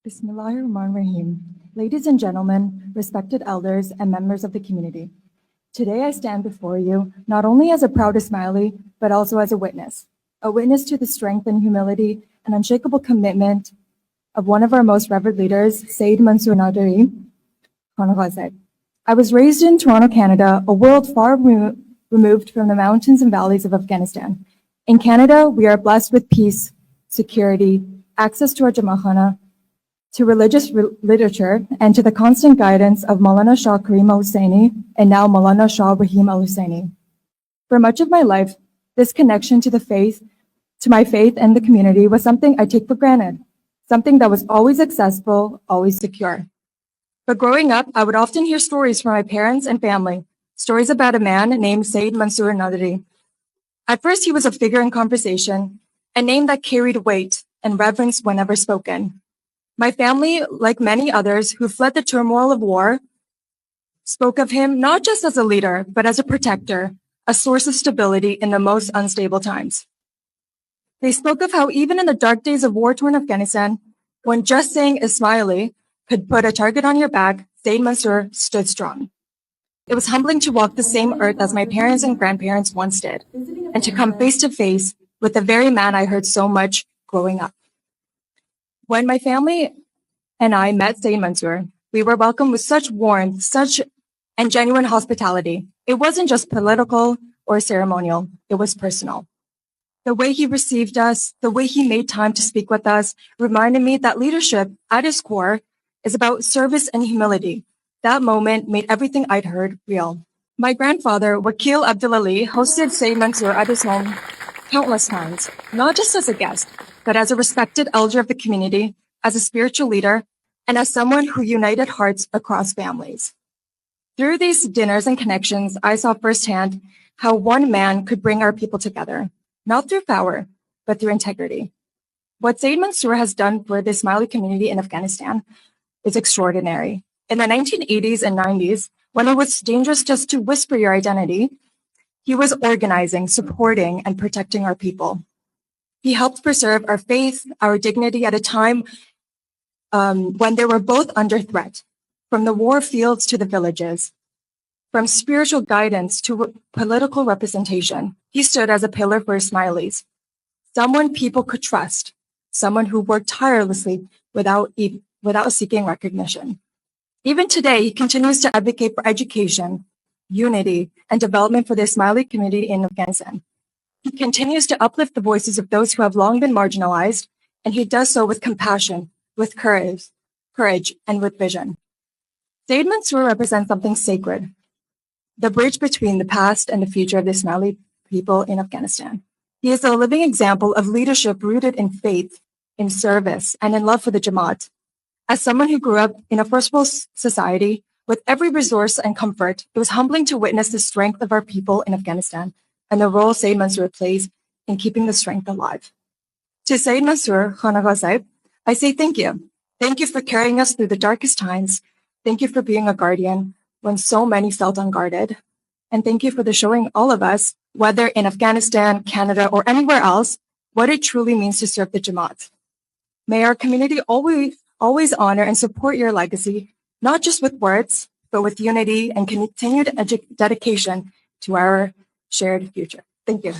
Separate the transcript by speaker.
Speaker 1: Bismillahirrahmanirrahim. Ladies and gentlemen, respected elders and members of the community. Today I stand before you not only as a proud Ismaili, but also as a witness to the strength and humility and unshakable commitment of one of our most revered leaders, Sayed Mansoor Naderi. I was raised in Toronto, Canada, a world far removed from the mountains and valleys of Afghanistan. In Canada, we are blessed with peace, security, access to our Jamahana, to religious literature, and to the constant guidance of Maulana Shah Karim al-Husseini and now Maulana Shah Rahim al-Husseini. For much of my life, this connection to my faith and the community was something I take for granted, something that was always accessible, always secure. But growing up, I would often hear stories from my parents and family, stories about a man named Sayed Mansoor Naderi. At first, he was a figure in conversation, a name that carried weight and reverence whenever spoken. My family, like many others who fled the turmoil of war, spoke of him not just as a leader, but as a protector, a source of stability in the most unstable times. They spoke of how even in the dark days of war-torn Afghanistan, when just saying Ismaili could put a target on your back, Sayed Mansoor stood strong. It was humbling to walk the same earth as my parents and grandparents once did, and to come face to face with the very man I heard so much growing up. When my family and I met Sayed Mansoor, we were welcomed with such warmth, and genuine hospitality. It wasn't just political or ceremonial, it was personal. The way he received us, the way he made time to speak with us, reminded me that leadership, at its core, is about service and humility. That moment made everything I'd heard real. My grandfather, Wakil Abdulali, hosted Sayed Mansoor at his home countless times, not just as a guest, but as a respected elder of the community, as a spiritual leader, and as someone who united hearts across families. Through these dinners and connections, I saw firsthand how one man could bring our people together, not through power, but through integrity. What Sayed Mansoor has done for the Ismaili community in Afghanistan is extraordinary. In the 1980s and 90s, when it was dangerous just to whisper your identity, he was organizing, supporting, and protecting our people. He helped preserve our faith, our dignity at a time when they were both under threat, from the war fields to the villages, from spiritual guidance to political representation. He stood as a pillar for Ismailis, someone people could trust, someone who worked tirelessly without seeking recognition. Even today, he continues to advocate for education, unity, and development for the Ismaili community in Afghanistan. He continues to uplift the voices of those who have long been marginalized, and he does so with compassion, with courage, and with vision. Sayed Mansoor represents something sacred, the bridge between the past and the future of the Ismaili people in Afghanistan. He is a living example of leadership rooted in faith, in service, and in love for the Jamaat. As someone who grew up in a first world society with every resource and comfort, it was humbling to witness the strength of our people in Afghanistan and the role Sayed Mansoor plays in keeping the strength alive. To Sayed Mansoor, Khanagha, I say thank you. Thank you for carrying us through the darkest times. Thank you for being a guardian when so many felt unguarded. And thank you for showing all of us, whether in Afghanistan, Canada, or anywhere else, what it truly means to serve the Jamaat. May our community always honor and support your legacy, not just with words, but with unity and continued dedication to our shared future. Thank you.